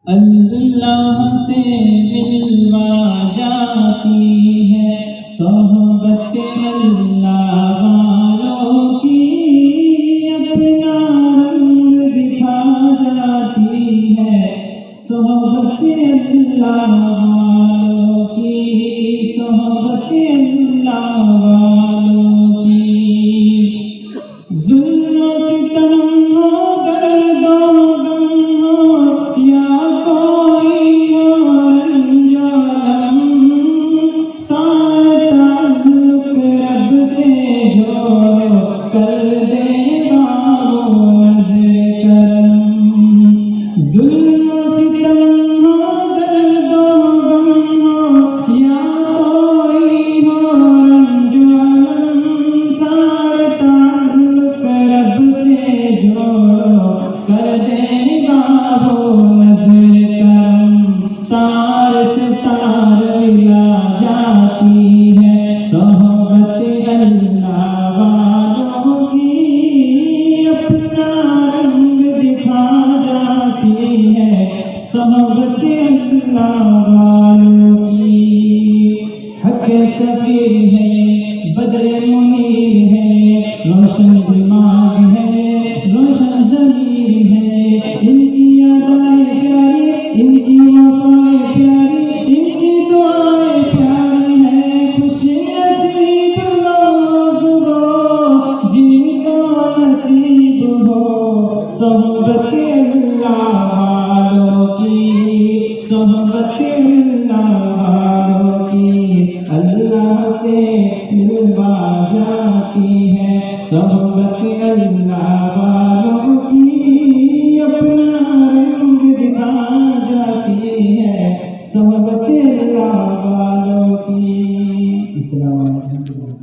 اللہ سے ملوا جاتی ہے صحبت اللہ والوں کی، اپنا رنگ دکھا جاتی ہے صحبت اللہ والوں کی، صحبت اللہ والوں کی۔ ظلم و ستم ہو، درد و غم ہو، یا کوئی اور رنج و غم، سارے تعلق رب سے جوڑو، کر دے گا وہ نظر کرم۔ ظلم و ستم ہو، درد و غم ہو، یا کوئی اور رنج و غم، سارے تعلق رب سے جوڑو، کر دے گا وہ نظر کرم۔ تار سے تار ملا جاتی ہے صحبت اللہ والوں کی، اپنا رنگ دکھا جاتی ہے صحبت اللہ والوں کی۔ حق سفیر ہے، بدر منیر ہے، روشن دماغ ہے، روشن ضمیر ہے، ان کی ادائیں پیاری، ان کی وفائیں پیاری، ان کی دعائیں پیاری ہیں۔ خوش نصیب لوگ وہ جن کو نصیب ہو صحبت اللہ والوں کی، صحبت اللہ والوں کی۔ اللہ سے ملوا جاتی ہے صحبت اللہ والوں کی، اپنا رنگ دکھا جاتی ہے صحبت اللہ والوں کی۔ السلام علیکم۔